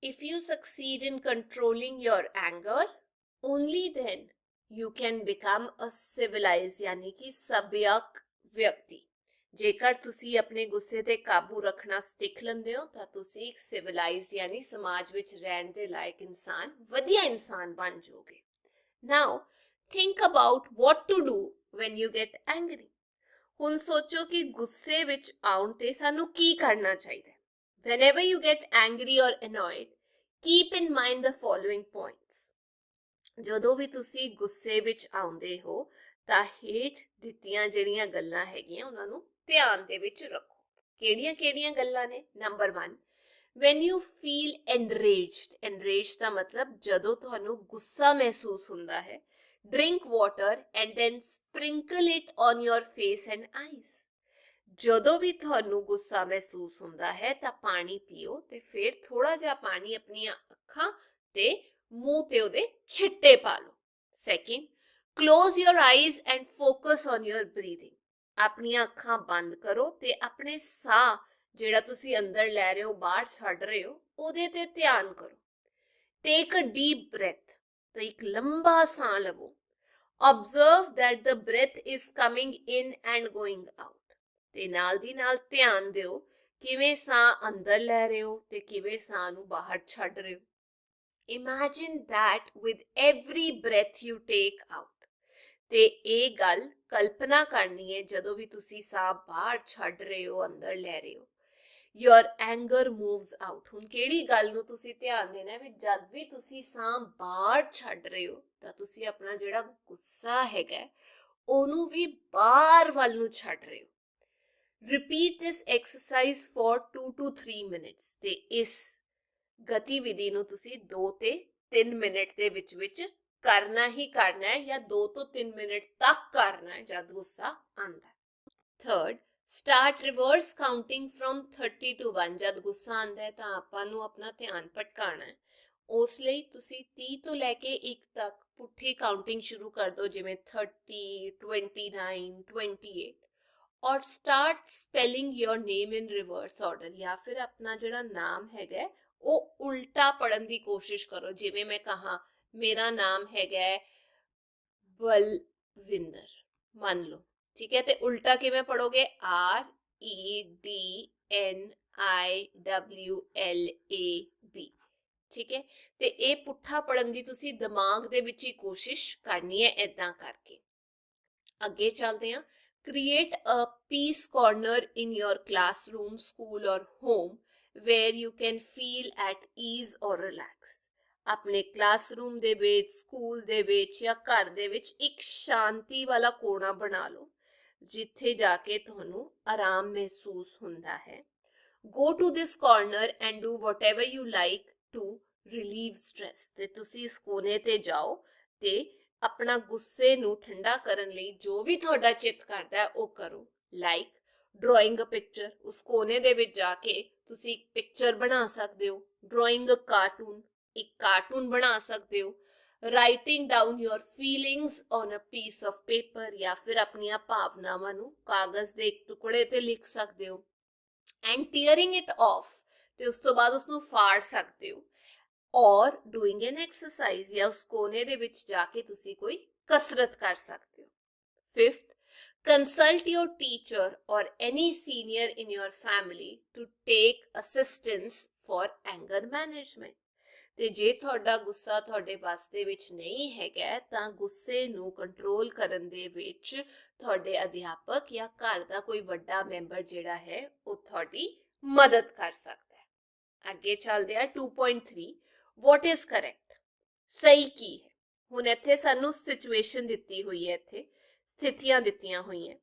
If you succeed in controlling your anger, only then you can become a civilized यानी कि सभ्यक व्यक्ति. ਜੇਕਰ ਤੁਸੀਂ ਆਪਣੇ ਗੁੱਸੇ ਤੇ ਕਾਬੂ ਰੱਖਣਾ ਸਿੱਖ ਲੈਂਦੇ ਹੋ ਤਾਂ ਤੁਸੀਂ ਇੱਕ ਸਿਵਲਾਈਜ਼ ਯਾਨੀ ਸਮਾਜ ਵਿੱਚ ਰਹਿਣ ਦੇ ਲਾਇਕ ਇਨਸਾਨ, ਵਧੀਆ ਇਨਸਾਨ ਬਣ ਜਾਓਗੇ. Now, think about what to do when you get angry. ਹੁਣ ਸੋਚੋ ਕਿ ਗੁੱਸੇ ਵਿੱਚ ਆਉਣ ਤੇ ਸਾਨੂੰ ਕੀ ਕਰਨਾ ਚਾਹੀਦਾ. Whenever you get angry or annoyed, keep in mind the following points. ਜਦੋਂ ਵੀ ਤੁਸੀਂ ਗੁੱਸੇ ਵਿੱਚ ਆਉਂਦੇ ਹੋ ਤਾਂ ਹੇਠ ਦਿੱਤੀਆਂ ਜਿਹੜੀਆਂ ਗੱਲਾਂ ਹੈਗੀਆਂ ਉਹਨਾਂ ਨੂੰ ਧਿਆਨ ਦੇ ਵਿੱਚ ਰੱਖੋ. ਕਿਹੜੀਆਂ ਗੱਲਾਂ ਨੇ? Number 1, when you feel enraged ਦਾ ਮਤਲਬ ਜਦੋਂ ਤੁਹਾਨੂੰ ਗੁੱਸਾ ਮਹਿਸੂਸ ਹੁੰਦਾ ਹੈ, drink water and then sprinkle it on your face and eyes. ਜਦੋਂ ਵੀ ਤੁਹਾਨੂੰ ਗੁੱਸਾ ਮਹਿਸੂਸ ਹੁੰਦਾ ਹੈ ਤਾਂ ਪਾਣੀ ਪੀਓ ਤੇ ਫਿਰ ਥੋੜਾ ਜਿਹਾ ਪਾਣੀ ਆਪਣੀਆਂ ਅੱਖਾਂ ਤੇ ਮੂੰਹ ਤੇ ਉਹਦੇ ਛਿੱਟੇ ਪਾ ਲਓ. Second, close your eyes and focus on your breathing. ਆਪਣੀਆਂ ਅੱਖਾਂ ਬੰਦ ਕਰੋ ਤੇ ਆਪਣੇ ਸਾਹ ਜਿਹੜਾ ਤੁਸੀਂ ਅੰਦਰ ਲੈ ਰਹੇ ਹੋ, ਬਾਹਰ ਛੱਡ ਰਹੇ ਹੋ, ਉਹਦੇ ਤੇ ਧਿਆਨ ਕਰੋ. Take a deep breath. ਤਾਂ ਇੱਕ ਲੰਬਾ ਸਾਹ ਲਵੋ. Observe that the breath is coming in and going out. ਤੇ ਨਾਲ ਦੀ ਨਾਲ ਧਿਆਨ ਦਿਓ ਕਿਵੇਂ ਸਾਹ ਅੰਦਰ ਲੈ ਰਹੇ ਹੋ ਤੇ ਕਿਵੇਂ ਸਾਹ ਨੂੰ ਬਾਹਰ ਛੱਡ ਰਹੇ ਹੋ. Imagine that with every breath you take out. ਤੇ ਇਹ ਗੱਲ ਕਲਪਨਾ ਕਰਨੀ ਹੈ ਜਦੋਂ ਵੀ ਤੁਸੀਂ ਸਾਹ ਬਾਹਰ ਛੱਡ ਰਹੇ ਹੋ, ਅੰਦਰ ਲੈ ਰਹੇ ਹੋ. Your anger moves out. ਹੁਣ ਕਿਹੜੀ ਗੱਲ ਨੂੰ ਤੁਸੀਂ ਧਿਆਨ ਦੇਣਾ ਵੀ ਜਦ ਵੀ ਤੁਸੀਂ ਸਾਹ ਬਾਹਰ ਛੱਡ ਰਹੇ ਹੋ ਤਾਂ ਤੁਸੀਂ ਆਪਣਾ ਜਿਹੜਾ ਗੁੱਸਾ ਹੈਗਾ ਉਹਨੂੰ ਵੀ ਬਾਹਰ ਵੱਲ ਨੂੰ ਛੱਡ ਰਹੇ ਹੋ. Repeat this exercise for 2 to 3 minutes. ਤੇ ਇਸ ਗਤੀਵਿਧੀ ਨੂੰ ਤੁਸੀਂ 2 ਤੇ 3 ਮਿੰਟ ਦੇ ਵਿੱਚ ਕਰਨਾ ਹੀ ਕਰਨਾ ਹੈ ਜਾਂ 2 ਤੋਂ 3 ਮਿੰਟ ਤੱਕ ਕਰਨਾ ਹੈ ਜਦ ਗੁੱਸਾ ਆਉਂਦਾ ਹੈ. Third, start reverse counting from 30 to 1. ਜਦ ਗੁੱਸਾ ਆਉਂਦਾ ਹੈ ਤਾਂ ਆਪਾਂ ਨੂੰ ਆਪਣਾ ਧਿਆਨ ਭਟਕਾਉਣਾ ਹੈ. ਉਸ ਲਈ ਤੁਸੀਂ 30 ਤੋਂ ਲੈ ਕੇ 1 ਤੱਕ ਪੁੱਠੀ ਕਾਊਂਟਿੰਗ ਸ਼ੁਰੂ ਕਰ ਦਿਓ, ਜਿਵੇਂ 30, 29, 28. ਔਰ ਸਟਾਰਟ ਸਪੈਲਿੰਗ ਯੋਰ ਨੇਮ ਇਨ ਰਿਵਰਸ ਆਰਡਰ. ਜਾਂ ਫਿਰ ਆਪਣਾ ਜਿਹੜਾ ਨਾਮ ਹੈਗਾ ਉਹ ਉਲਟਾ ਪੜਨ ਦੀ ਕੋਸ਼ਿਸ਼ ਕਰੋ. ਜਿਵੇਂ ਮੈਂ ਕਹਾ ਮੇਰਾ ਨਾਮ ਹੈਗਾ ਬਲਵਿੰਦਰ, ਮੰਨ ਲਓ, ਠੀਕ ਹੈ, ਤੇ ਉਲਟਾ ਕਿਵੇਂ ਪੜੋਗੇ? REDNIWLAB. ਠੀਕ ਹੈ, ਤੇ ਇਹ ਪੁੱਠਾ ਪੜਨ ਦੀ ਤੁਸੀਂ ਦਿਮਾਗ ਦੇ ਵਿੱਚ ਹੀ ਕੋਸ਼ਿਸ਼ ਕਰਨੀ ਹੈ ਏਦਾਂ ਕਰਕੇ. ਅੱਗੇ ਚੱਲਦੇ ਹਾਂ. Create a peace corner in your classroom, school or home where you can feel at ease or relax. ਆਪਣੇ ਕਲਾਸਰੂਮ ਦੇ ਵਿੱਚ, ਸਕੂਲ ਦੇ ਵਿੱਚ ਜਾਂ ਘਰ ਦੇ ਵਿੱਚ ਇੱਕ ਸ਼ਾਂਤੀ ਵਾਲਾ ਕੋਣਾ ਬਣਾ ਲਓ ਜਿੱਥੇ ਜਾ ਕੇ ਤੁਹਾਨੂੰ ਆਰਾਮ ਮਹਿਸੂਸ ਹੁੰਦਾ ਹੈ. Go to this corner and do whatever you like to relieve stress. ਤੇ ਤੁਸੀਂ ਇਸ ਕੋਨੇ ਤੇ ਜਾਓ ਤੇ ਆਪਣਾ ਗੁੱਸੇ ਨੂੰ ਠੰਡਾ ਕਰਨ ਲਈ ਜੋ ਵੀ ਤੁਹਾਡਾ ਚਿੱਤ ਕਰਦਾ ਹੈ ਉਹ ਕਰੋ. Like drawing a picture. ਉਸ ਕੋਨੇ ਦੇ ਵਿੱਚ ਜਾ ਕੇ ਤੁਸੀਂ ਇੱਕ ਪਿਕਚਰ ਬਣਾ ਸਕਦੇ ਹੋ. Drawing a cartoon. ਇੱਕ ਕਾਰਟੂਨ ਬਣਾ ਸਕਦੇ ਹੋ. Writing down your feelings on a piece of paper. ਜਾਂ ਫਿਰ ਆਪਣੀਆਂ ਭਾਵਨਾਵਾਂ ਨੂੰ ਕਾਗਜ਼ ਦੇ ਇੱਕ ਟੁਕੜੇ ਤੇ ਲਿਖ ਸਕਦੇ ਹੋ. And tearing it of. ਤੇ ਉਸ ਤੋਂ ਬਾਅਦ ਉਸਨੂੰ ਫਾੜ ਸਕਦੇ ਹੋ. ਔਰ ਡੂਇੰਗ ਐਨ ਐਕਸਰਸਾਈਜ਼. ਜਾਂ ਉਸ ਕੋਨੇ ਦੇ ਵਿੱਚ ਜਾ ਕੇ ਤੁਸੀਂ ਕੋਈ ਕਸਰਤ ਕਰ ਸਕਦੇ ਹੋ. Fifth, consult your teacher or any senior in your family to take assistance for anger management. ਤੇ ਜੇ ਤੁਹਾਡਾ ਗੁੱਸਾ ਤੁਹਾਡੇ ਵੱਸ ਦੇ ਵਿੱਚ ਨਹੀਂ ਹੈਗਾ ਤਾਂ ਗੁੱਸੇ ਨੂੰ ਕੰਟਰੋਲ ਕਰਨ ਦੇ ਵਿੱਚ ਤੁਹਾਡੇ ਅਧਿਆਪਕ ਜਾਂ ਘਰ ਦਾ ਕੋਈ ਵੱਡਾ ਮੈਂਬਰ ਜਿਹੜਾ ਹੈ ਉਹ ਤੁਹਾਡੀ ਮਦਦ ਕਰ ਸਕਦਾ ਹੈ. ਅੱਗੇ ਚੱਲਦੇ ਆ 2.3. What is correct? ਸਹੀ ਕੀ ਹੈ? ਹੁਣ ਇੱਥੇ ਸਾਨੂੰ ਸਿਚੁਏਸ਼ਨ ਦਿੱਤੀ ਹੋਈ ਹੈ, ਇੱਥੇ ਸਥਿਤੀਆਂ ਦਿੱਤੀਆਂ ਹੋਈਆਂ।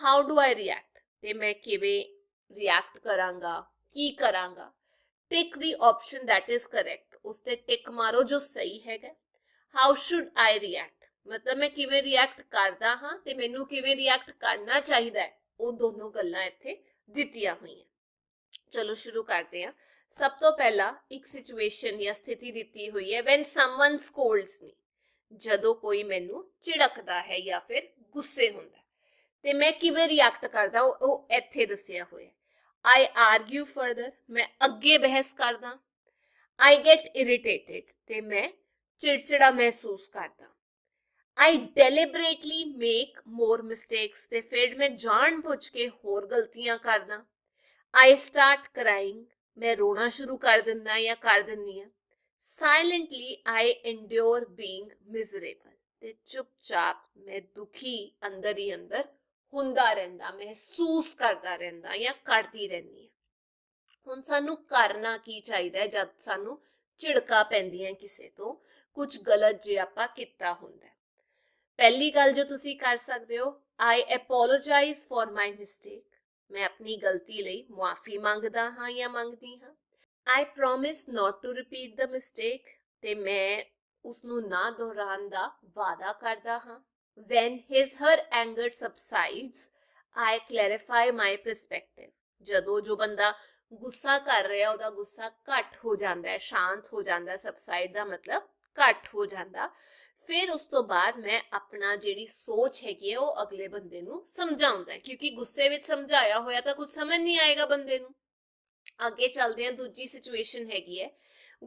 ਹਾਊ ਡੂ ਆਈ ਰਿਐਕਟ, ਤੇ ਮੈਂ ਕਿਵੇਂ ਰਿਐਕਟ ਕਰਾਂਗਾ, ਕੀ ਕਰਾਂਗਾ। ਟਿਕ ਦੀ ਆਪਸ਼ਨ ਦੈਟ ਇਜ਼ ਕਰੈਕਟ, ਉਸ ਤੇ ਟਿਕ ਮਾਰੋ ਜੋ ਸਹੀ ਹੈਗਾ। ਹਾਊ ਸ਼ੁਡ ਆਈ ਰਿਐਕਟ, ਮਤਲਬ ਮੈਂ ਕਿਵੇਂ ਰਿਐਕਟ ਕਰਦਾ ਹਾਂ ਤੇ ਮੈਨੂੰ ਕਿਵੇਂ ਰਿਐਕਟ ਕਰਨਾ ਚਾਹੀਦਾ ਹੈ, ਉਹ ਦੋਨੋਂ ਗੱਲਾਂ ਇੱਥੇ ਦਿੱਤੀਆਂ ਹੋਈਆਂ। ਚਲੋ ਸ਼ੁਰੂ ਕਰਦੇ ਹਾਂ। ਸਭ ਤੋਂ ਪਹਿਲਾਂ ਇੱਕ ਸਿਚੁਏਸ਼ਨ ਜਾਂ ਸਥਿਤੀ ਦਿੱਤੀ ਹੋਈ ਹੈ, when someone scolds me, ਜਦੋਂ ਕੋਈ ਮੈਨੂੰ ਝਿੜਕਦਾ ਹੈ ਜਾਂ ਫਿਰ ਗੁੱਸੇ ਹੁੰਦਾ, ਤੇ ਮੈਂ ਕਿਵੇਂ ਰਿਐਕਟ ਕਰਦਾ ਉਹ ਇੱਥੇ ਦੱਸਿਆ ਹੋਇਆ। I argue further, ਮੈਂ ਅੱਗੇ ਬਹਿਸ ਕਰਦਾ। I get irritated, ਤੇ ਮੈਂ ਚਿੜਚਿੜਾ ਮਹਿਸੂਸ ਕਰਦਾ। I deliberately make more mistakes, ਤੇ ਫਿਰ ਮੈਂ ਜਾਣ-ਬੁੱਝ ਕੇ ਹੋਰ ਗਲਤੀਆਂ ਕਰਦਾ। I start crying, ਮੈਂ ਰੋਣਾ ਸ਼ੁਰੂ ਕਰ ਦਿੰਦਾ ਜਾਂ ਕਰ ਦਿੰਦੀ ਹਾਂ। Silently I endure being miserable, ਤੇ ਚੁੱਪਚਾਪ ਮੈਂ ਦੁਖੀ ਅੰਦਰ ਹੀ ਅੰਦਰ ਹੁੰਦਾ ਰਹਿੰਦਾ, ਮਹਿਸੂਸ ਕਰਦਾ ਰਹਿੰਦਾ ਜਾਂ ਕਰਦੀ ਰਹਿੰਦੀ ਹਾਂ। ਹੁਣ ਸਾਨੂੰ ਕਰਨਾ ਕੀ ਚਾਹੀਦਾ ਹੈ ਜਦ ਸਾਨੂੰ ਝਿੜਕਾਂ ਪੈਂਦੀਆਂ ਕਿਸੇ ਤੋਂ, ਕੁਝ ਗਲਤ ਜੇ ਆਪਾਂ ਕੀਤਾ ਹੁੰਦਾ। ਪਹਿਲੀ ਗੱਲ ਜੋ ਤੁਸੀਂ ਕਰ ਸਕਦੇ ਹੋ, I apologize for my mistake, ਮੈਂ ਆਪਣੀ ਗਲਤੀ ਲਈ ਮੁਆਫੀ ਮੰਗਦਾ ਹਾਂ ਜਾਂ ਮੰਗਦੀ ਹਾਂ। I promise not to repeat the mistake, ਤੇ ਮੈਂ ਉਸਨੂੰ ਨਾ ਦੁਹਰਾਉਣ ਦਾ ਵਾਅਦਾ ਕਰਦਾ ਹਾਂ। When his her anger subsides, I clarify my perspective, ਜਦੋਂ ਜੋ ਬੰਦਾ ਗੁੱਸਾ ਕਰ ਰਿਹਾ ਉਹਦਾ ਗੁੱਸਾ ਘੱਟ ਹੋ ਜਾਂਦਾ ਹੈ, ਸ਼ਾਂਤ ਹੋ ਜਾਂਦਾ। ਸਬਸਾਈਡ ਦਾ ਮਤਲਬ ਘੱਟ ਹੋ ਜਾਂਦਾ। ਫਿਰ ਉਸ ਤੋਂ ਬਾਅਦ ਮੈਂ ਆਪਣਾ ਜਿਹੜੀ ਸੋਚ ਹੈਗੀ ਹੈ ਉਹ ਅਗਲੇ ਬੰਦੇ ਨੂੰ ਸਮਝਾਉਂਦਾ, ਕਿਉਂਕਿ ਗੁੱਸੇ ਵਿੱਚ ਸਮਝਾਇਆ ਹੋਇਆ ਤਾਂ ਕੁਝ ਸਮਝ ਨਹੀਂ ਆਏਗਾ ਬੰਦੇ ਨੂੰ। ਅੱਗੇ ਚੱਲਦੇ ਹਾਂ, ਦੂਜੀ ਸਿਚੁਏਸ਼ਨ ਹੈਗੀ ਹੈ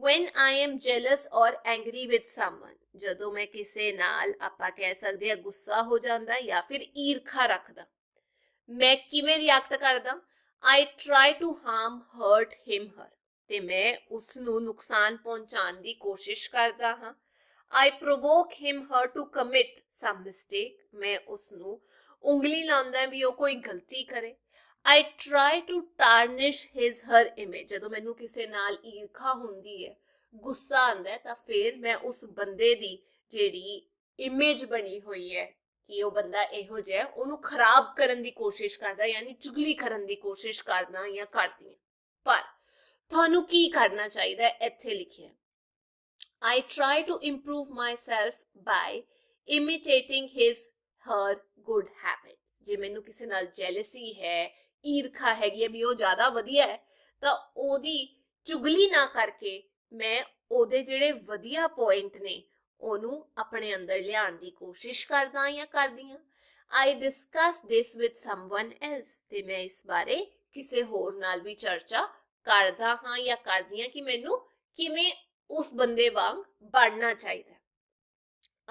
when I am jealous or angry with someone, ਜਦੋਂ ਮੈਂ ਕਿਸੇ ਨਾਲ ਆਪਾਂ ਕਹਿ ਸਕਦੇ ਹਾਂ ਗੁੱਸਾ ਹੋ ਜਾਂਦਾ ਜਾਂ ਫਿਰ ਈਰਖਾ ਰੱਖਦਾ। ਮੈਂ ਕਿਵੇਂ ਰਿਐਕਟ ਕਰਦਾ? I try to harm, hurt him, her, ਤੇ ਮੈਂ ਉਸ ਨੂੰ ਨੁਕਸਾਨ ਪਹੁੰਚਾਉਣ ਦੀ ਕੋਸ਼ਿਸ਼ ਕਰਦਾ ਹਾਂ। I provoke him, her to commit some mistake, ਮੈਂ ਉਸ ਨੂੰ ਉਂਗਲੀ ਲਾਉਂਦਾ ਵੀ ਉਹ ਕੋਈ ਗਲਤੀ ਕਰੇ। I try to tarnish his, her image, ਜਦੋਂ ਮੈਨੂੰ ਕਿਸੇ ਨਾਲ ਈਰਖਾ ਹੁੰਦੀ ਹੈ, ਗੁੱਸਾ ਆਉਂਦਾ ਤਾਂ ਫਿਰ ਮੈਂ ਉਸ ਬੰਦੇ ਦੀ ਜਿਹੜੀ ਇਮੇਜ ਬਣੀ ਹੋਈ ਹੈ ਕਿ ਉਹ ਬੰਦਾ ਇਹੋ ਜਿਹਾ, ਉਹਨੂੰ ਖਰਾਬ ਕਰਨ ਦੀ ਕੋਸ਼ਿਸ਼ ਕਰਦਾ, ਯਾਨੀ ਚੁਗਲੀ ਕਰਨ ਦੀ ਕੋਸ਼ਿਸ਼ ਕਰਦਾ ਜਾਂ ਕਰਦੀ। ਪਰ ਤੁਹਾਨੂੰ ਕੀ ਕਰਨਾ ਚਾਹੀਦਾ ਇੱਥੇ ਲਿਖਿਆ, I try to improve myself by imitating his, her good habits, ਜੇ ਮੈਨੂੰ ਕਿਸੇ ਨਾਲ ਜੈਲਸੀ ਹੈ, ਈਰਖਾ ਹੈਗੀ ਹੈ ਵੀ ਉਹ ਜ਼ਿਆਦਾ ਵਧੀਆ ਹੈ, ਤਾਂ ਉਹਦੀ ਚੁਗਲੀ ਨਾ ਕਰਕੇ ਮੈਂ ਉਹਦੇ ਜਿਹੜੇ ਵਧੀਆ ਪੁਆਇੰਟ ਨੇ ਉਹਨੂੰ ਆਪਣੇ ਅੰਦਰ ਲਿਆਉਣ ਦੀ ਕੋਸ਼ਿਸ਼ ਕਰਦਾ ਜਾਂ ਕਰਦੀ ਹਾਂ। I discuss this with someone else, ਤੇ ਮੈਂ ਇਸ ਬਾਰੇ ਕਿਸੇ ਹੋਰ ਨਾਲ ਵੀ ਚਰਚਾ ਕਰਦਾ ਹਾਂ ਜਾਂ ਕਰਦੀ ਹਾਂ ਕਿ ਮੈਨੂੰ ਕਿਵੇਂ ਉਸ ਬੰਦੇ ਵਾਂਗ ਬਣਨਾ ਚਾਹੀਦਾ।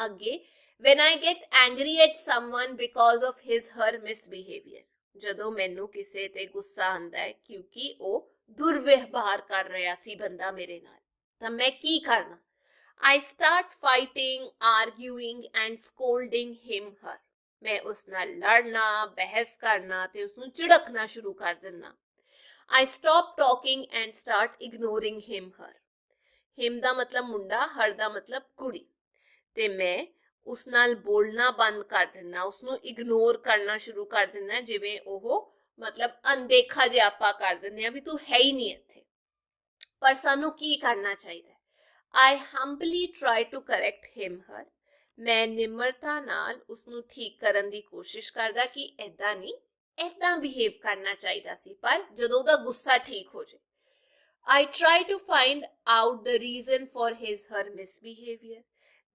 ਅੱਗੇ when I get angry at someone because of his, her misbehavior, ਜਦੋਂ ਮੈਨੂੰ ਕਿਸੇ ਤੇ ਗੁੱਸਾ ਆਉਂਦਾ ਹੈ ਕਿਉਂਕਿ ਉਹ ਦੁਰਵਿਵਹਾਰ ਕਰ ਰਿਹਾ ਸੀ ਬੰਦਾ ਮੇਰੇ ਨਾਲ, ਤਾਂ ਮੈਂ ਕੀ ਕਰਨਾ? I start fighting, arguing and scolding him, her, ਮੈਂ ਉਸ ਨਾਲ ਲੜਨਾ, ਬਹਿਸ ਕਰਨਾ ਤੇ ਉਸਨੂੰ ਝਿੜਕਣਾ ਸ਼ੁਰੂ ਕਰ ਦਿੰਦਾ। I stop talking and start ignoring him, her, ਹਿਮ ਦਾ ਮਤਲਬ ਮੁੰਡਾ, ਹਰ ਦਾ ਮਤਲਬ ਕੁੜੀ, ਤੇ ਮੈਂ ਉਸ ਨਾਲ ਬੋਲਣਾ ਬੰਦ ਕਰ ਦਿੰਦਾ, ਉਸਨੂੰ ਇਗਨੋਰ ਕਰਨਾ ਸ਼ੁਰੂ ਕਰ ਦਿੰਦਾ, ਜਿਵੇਂ ਉਹ ਮਤਲਬ ਅਣਦੇਖਾ ਜਿਹਾ ਆਪਾਂ ਕਰ ਦਿੰਦੇ ਆ ਵੀ ਤੂੰ ਹੈ ਹੀ ਨਹੀਂ ਇੱਥੇ। ਪਰ ਸਾਨੂੰ ਕੀ ਕਰਨਾ ਚਾਹੀਦਾ? I humbly try to correct him, her, ਮੈਂ ਨਿਮਰਤਾ ਨਾਲ ਉਸਨੂੰ ਠੀਕ ਕਰਨ ਦੀ ਕੋਸ਼ਿਸ਼ ਕਰਦਾ ਕਿ ਏਦਾਂ ਨਹੀਂ, ਏਦਾਂ ਬਿਹੇਵ ਕਰਨਾ ਚਾਹੀਦਾ ਸੀ, ਪਰ ਜਦੋਂ ਉਹਦਾ ਗੁੱਸਾ ਠੀਕ ਹੋ ਜਾਏ। I try to find out the reason for his, her misbehavior,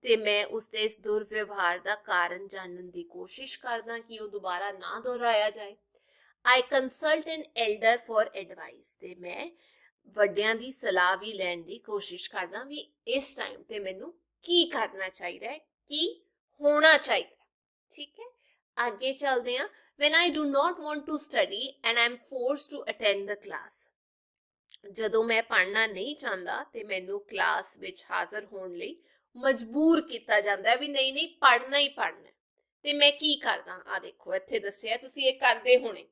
ਤੇ ਮੈਂ ਉਸਦੇ ਇਸ ਦੁਰਵਿਵਹਾਰ ਦਾ ਕਾਰਨ ਜਾਣਨ ਦੀ ਕੋਸ਼ਿਸ਼ ਕਰਦਾ ਕਿ ਉਹ ਦੁਬਾਰਾ ਨਾ ਦੁਹਰਾਇਆ ਜਾਏ। I consult an elder for advice, ਤੇ ਮੈਂ ਵੱਡਿਆਂ ਦੀ ਸਲਾਹ ਵੀ ਲੈਣ ਦੀ ਕੋਸ਼ਿਸ਼ ਕਰਦਾ ਵੀ ਇਸ ਟਾਈਮ ਤੇ ਮੈਨੂੰ ਕੀ ਕਰਨਾ ਚਾਹੀਦਾ ਹੈ, ਕੀ ਹੋਣਾ ਚਾਹੀਦਾ। ਠੀਕ ਹੈ, ਅੱਗੇ ਚੱਲਦੇ ਹਾਂ। when I do not want to study and I am forced to attend the class, ਜਦੋਂ ਮੈਂ ਪੜ੍ਹਨਾ ਨਹੀਂ ਚਾਹੁੰਦਾ ਤੇ ਮੈਨੂੰ ਕਲਾਸ ਵਿੱਚ ਹਾਜ਼ਰ ਹੋਣ ਲਈ ਮਜਬੂਰ ਕੀਤਾ ਜਾਂਦਾ ਵੀ ਨਹੀਂ ਨਹੀਂ ਪੜ੍ਹਨਾ ਹੀ ਪੜ੍ਹਨਾ, ਤੇ ਮੈਂ ਕੀ ਕਰਦਾ? ਆ ਦੇਖੋ ਇੱਥੇ ਦੱਸਿਆ, ਤੁਸੀਂ ਇਹ ਕਰਦੇ ਹੋਣੇ।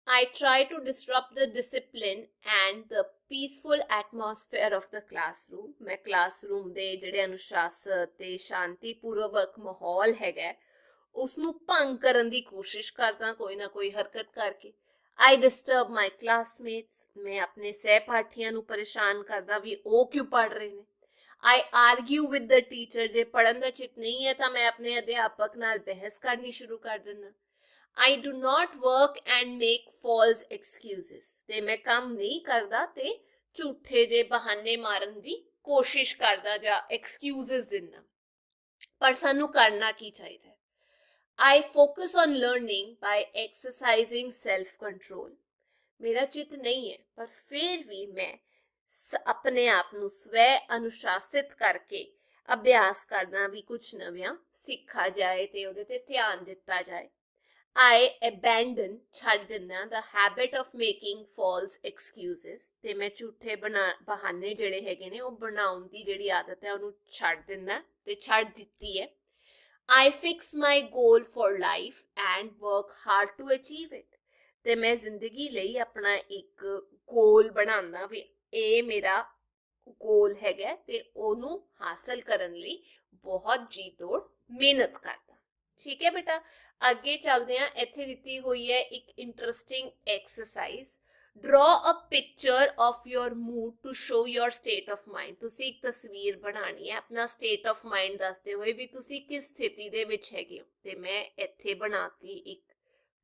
I try to disrupt the discipline and the peaceful atmosphere of the classroom. मैं classroom ਦੇ ਜਿਹੜੇ ਅਨੁਸ਼ਾਸਨ ਤੇ ਸ਼ਾਂਤੀਪੂਰਵਕ ਮਾਹੌਲ ਹੈਗਾ ਉਸਨੂੰ ਭੰਗ ਕਰਨ ਦੀ ਕੋਸ਼ਿਸ਼ ਕਰਦਾ ਕੋਈ ਨਾ ਕੋਈ ਹਰਕਤ ਕਰਕੇ। I disturb my classmates, ਮੈਂ ਆਪਣੇ ਸਹਿਪਾਠੀਆਂ ਨੂੰ ਪਰੇਸ਼ਾਨ ਕਰਦਾ ਵੀ ਉਹ ਕਿਉਂ ਪੜ੍ਹ ਰਹੇ ਨੇ। I argue with the teacher, ਜੇ ਪੜ੍ਹਨ ਦਾ ਚਿੱਤ ਨਹੀਂ ਹੈ ਤਾਂ ਮੈਂ ਆਪਣੇ ਅਧਿਆਪਕ ਨਾਲ ਬਹਿਸ ਕਰਨੀ ਸ਼ੁਰੂ ਕਰ ਦਿੰਦਾ। I do not work and make false excuses, ਤੇ ਮੈਂ ਕੰਮ ਨਹੀਂ ਕਰਦਾ ਤੇ ਝੂਠੇ ਜੇ ਬਹਾਨੇ ਮਾਰਨ ਦੀ ਕੋਸ਼ਿਸ਼ ਕਰਦਾ ਜਾਂ excuses ਦਿੰਦਾ। ਪਰ ਸਾਨੂੰ ਕਰਨਾ ਕੀ ਚਾਹੀਦਾ ਹੈ? I focus on learning by exercising self control, ਮੇਰਾ ਚਿੱਤ ਨਹੀਂ ਹੈ ਪਰ ਫਿਰ ਵੀ ਮੈਂ ਆਪਣੇ ਆਪ ਨੂੰ ਸਵੈ ਅਨੁਸ਼ਾਸਿਤ ਕਰਕੇ ਅਭਿਆਸ ਕਰਨਾ ਵੀ ਕੁਝ ਨਵਿਆਂ ਸਿੱਖਾ ਜਾਏ ਤੇ ਉਹਦੇ ਤੇ ਧਿਆਨ ਦਿੱਤਾ ਜਾਏ। I abandon ਛੱਡ ਦਿੰਦਾ the habit of making false excuses, ਤੇ ਮੈਂ ਝੂਠੇ ਬਹਾਨੇ ਜਿਹੜੇ ਹੈਗੇ ਨੇ ਉਹ ਬਣਾਉਣ ਦੀ ਜਿਹੜੀ ਆਦਤ ਹੈ ਉਹਨੂੰ ਛੱਡ ਦਿੰਦਾ ਤੇ ਛੱਡ ਦਿੱਤੀ ਹੈ। I fix my goal for life and work hard to achieve it, ਤੇ ਮੈਂ ਜ਼ਿੰਦਗੀ ਲਈ ਆਪਣਾ ਇੱਕ ਗੋਲ ਬਣਾਉਂਦਾ ਵੀ ਇਹ ਮੇਰਾ ਗੋਲ ਹੈਗਾ ਤੇ ਉਹਨੂੰ ਹਾਸਲ ਕਰਨ ਲਈ ਬਹੁਤ ਜੀ ਤੋੜ ਮਿਹਨਤ ਕਰਦਾ। ਠੀਕ ਹੈ ਬੇਟਾ, ਅੱਗੇ ਚੱਲਦੇ ਹਾਂ। ਇੱਥੇ ਦਿੱਤੀ ਹੋਈ ਹੈ ਇੱਕ interesting exercise, draw a picture of your mood to show your state of mind, ਤੁਸੀਂ ਇੱਕ ਤਸਵੀਰ ਬਣਾਣੀ ਹੈ ਆਪਣਾ state of mind ਦੱਸਦੇ ਹੋਏ ਵੀ ਤੁਸੀਂ ਕਿਸ ਸਥਿਤੀ ਦੇ ਵਿੱਚ ਹੈਗੇ ਹੋ। ਤੇ ਮੈਂ ਇੱਥੇ ਬਣਾਤੀ ਇੱਕ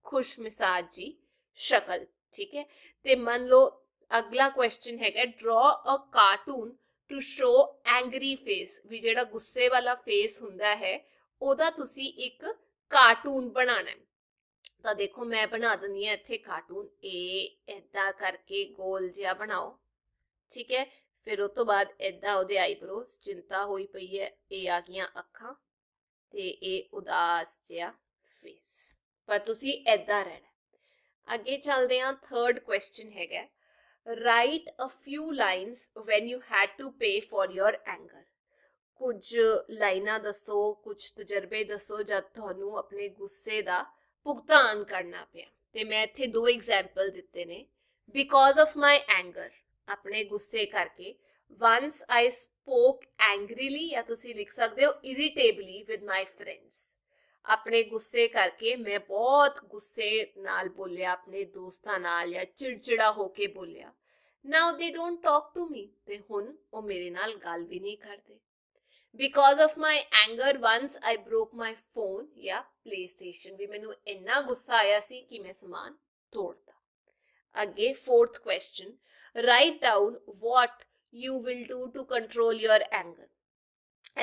ਖੁਸ਼ ਮਿਸਾਜ ਜੀ ਸ਼ਕਲ। ਠੀਕ ਹੈ, ਤੇ ਮੰਨ ਲਓ ਅਗਲਾ ਕੁਐਸਚਨ ਹੈਗਾ draw a cartoon to show angry face, ਵੀ ਜਿਹੜਾ ਗੁੱਸੇ ਵਾਲਾ ਫੇਸ ਹੁੰਦਾ ਹੈ ਉਹਦਾ ਤੁਸੀਂ ਇੱਕ ਕਾਰਟੂਨ ਬਣਾਣਾ ਹੈ। ਤਾਂ ਦੇਖੋ ਮੈਂ ਬਣਾ ਦਿੰਦੀ ਹਾਂ ਇੱਥੇ ਕਾਰਟੂਨ, ਇਹ ਏਦਾਂ ਕਰਕੇ ਗੋਲ ਜਿਹਾ ਬਣਾਓ। ਠੀਕ ਹੈ, ਫਿਰ ਉਸ ਤੋਂ ਬਾਅਦ ਏਦਾਂ ਉਹਦੇ ਆਈਬ੍ਰੋਜ਼, ਚਿੰਤਾ ਹੋਈ ਪਈ ਹੈ, ਇਹ ਆ ਗਈਆਂ ਅੱਖਾਂ ਤੇ ਇਹ ਉਦਾਸ ਜਿਹਾ ਫੇਸ, ਪਰ ਤੁਸੀਂ ਏਦਾਂ ਰਹਿਣਾ। ਅੱਗੇ ਚੱਲਦੇ ਹਾਂ। ਥਰਡ ਕੁਐਸਚਨ ਹੈਗਾ write a few lines when you had to pay for your anger, ਕੁਝ ਲਾਈਨਾਂ ਦੱਸੋ, ਕੁਝ ਤਜਰਬੇ ਦੱਸੋ ਜਦ ਤੁਹਾਨੂੰ ਆਪਣੇ ਗੁੱਸੇ ਦਾ ਭੁਗਤਾਨ ਕਰਨਾ ਪਿਆ। ਤੇ ਮੈਂ ਇੱਥੇ ਦੋ ਐਗਜ਼ਾਮਪਲ ਦਿੱਤੇ ਨੇ। ਬਿਕੋਜ਼ ਆਫ ਮਾਈ ਐਂਗਰ, ਆਪਣੇ ਗੁੱਸੇ ਕਰਕੇ। once I spoke angrily, ਜਾਂ ਤੁਸੀਂ ਲਿਖ ਸਕਦੇ ਹੋ irritably with my friends, ਆਪਣੇ ਗੁੱਸੇ ਕਰਕੇ ਮੈਂ ਬਹੁਤ ਗੁੱਸੇ ਨਾਲ ਬੋਲਿਆ ਆਪਣੇ ਦੋਸਤਾਂ ਨਾਲ ਜਾਂ ਚਿੜਚਿੜਾ ਹੋ ਕੇ ਬੋਲਿਆ। now they don't talk to me, ਤੇ ਹੁਣ ਉਹ ਮੇਰੇ ਨਾਲ ਗੱਲ ਵੀ ਨਹੀਂ ਕਰਦੇ। because of my anger once I broke my phone ਜਾਂ PlayStation, ਵੀ ਮੈਨੂੰ ਇੰਨਾ ਗੁੱਸਾ ਆਇਆ ਸੀ ਕਿ ਮੈਂ ਸਮਾਨ ਤੋੜਤਾ। ਅੱਗੇ fourth question, write down what you will do to control your anger,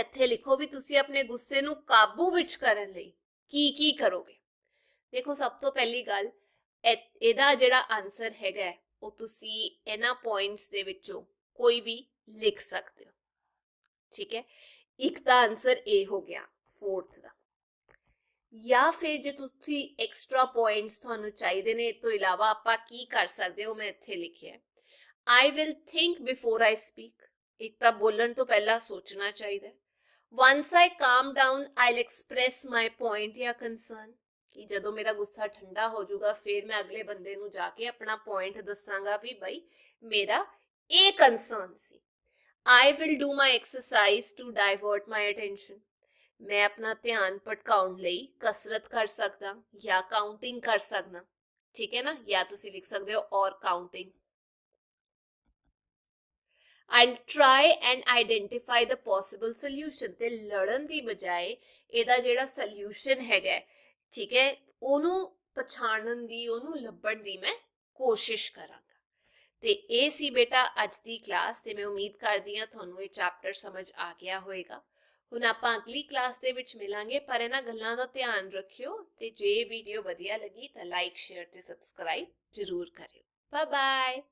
ਇੱਥੇ ਲਿਖੋ ਵੀ ਤੁਸੀਂ ਆਪਣੇ ਗੁੱਸੇ ਨੂੰ ਕਾਬੂ ਵਿੱਚ ਕਰਨ ਲਈ ਕੀ ਕਰੋਗੇ। ਦੇਖੋ ਸਭ ਤੋਂ ਪਹਿਲੀ ਗੱਲ, ਇਹਦਾ ਜਿਹੜਾ ਆਨਸਰ ਹੈਗਾ ਉਹ ਤੁਸੀਂ ਇਹਨਾਂ ਪੁਆਇੰਟਸ ਦੇ ਵਿੱਚੋਂ ਕੋਈ ਵੀ ਲਿਖ ਸਕਦੇ ਹੋ। ਠੀਕ ਹੈ, ਇੱਕ ਤਾਂ ਆਨਸਰ ਇਹ ਹੋ ਗਿਆ ਫੋਰਥ ਦਾ। ਜਾਂ ਫਿਰ ਜੇ ਤੁਸੀਂ ਐਕਸਟਰਾ ਪੁਆਇੰਟਸ ਤੁਹਾਨੂੰ ਚਾਹੀਦੇ ਨੇ ਇਸ ਤੋਂ ਇਲਾਵਾ ਆਪਾਂ ਕੀ ਕਰ ਸਕਦੇ ਹੋ, ਮੈਂ ਇੱਥੇ ਲਿਖਿਆ I will think before I speak, ਇੱਕ ਤਾਂ ਬੋਲਣ ਤੋਂ ਪਹਿਲਾਂ ਸੋਚਣਾ ਚਾਹੀਦਾ। once I calm down I'll express my point ਜਾਂ concern, ਕਿ ਜਦੋਂ ਮੇਰਾ ਗੁੱਸਾ ਠੰਡਾ ਹੋ ਜਾਊਗਾ ਫਿਰ ਮੈਂ ਅਗਲੇ ਬੰਦੇ ਨੂੰ ਜਾ ਕੇ ਆਪਣਾ ਪੁਆਇੰਟ ਦੱਸਾਂਗਾ ਵੀ ਭਾਈ ਮੇਰਾ ਇਹ concern C. I will do my exercise to divert my attention, ਮੈਂ ਆਪਣਾ ਧਿਆਨ ਭਟਕਾਉਣ ਲਈ ਕਸਰਤ ਕਰ ਸਕਦਾ ਜਾਂ ਕਾਊਂਟਿੰਗ ਕਰ ਸਕਦਾ। ਠੀਕ ਹੈ ਨਾ, ਜਾਂ ਤੁਸੀਂ ਲਿਖ ਸਕਦੇ ਹੋ ਔਰ counting. I'll try and identify the possible solution, ਤੇ ਲੜਨ ਦੀ ਬਜਾਏ ਇਹਦਾ ਜਿਹੜਾ ਸੋਲੂਸ਼ਨ ਹੈਗਾ, ਠੀਕ ਹੈ, ਉਹਨੂੰ ਪਛਾਣਨ ਦੀ, ਉਹਨੂੰ ਲੱਭਣ ਦੀ ਮੈਂ ਕੋਸ਼ਿਸ਼ ਕਰਾਂਗਾ। ਤੇ ਇਹ ਸੀ ਬੇਟਾ ਅੱਜ ਦੀ ਕਲਾਸ, ਤੇ ਮੈਂ ਉਮੀਦ ਕਰਦੀ ਹਾਂ ਤੁਹਾਨੂੰ ਇਹ ਚੈਪਟਰ ਸਮਝ ਆ ਗਿਆ ਹੋਵੇਗਾ। ਹੁਣ ਆਪਾਂ ਅਗਲੀ ਕਲਾਸ ਦੇ ਵਿੱਚ ਮਿਲਾਂਗੇ, ਪਰ ਇਹਨਾਂ ਗੱਲਾਂ ਦਾ ਧਿਆਨ ਰੱਖਿਓ ਤੇ ਜੇ ਵੀਡੀਓ ਵਧੀਆ ਲੱਗੀ ਤਾਂ ਲਾਈਕ, ਸ਼ੇਅਰ ਤੇ ਸਬਸਕ੍ਰਾਈਬ ਜ਼ਰੂਰ ਕਰਿਓ। Bye bye.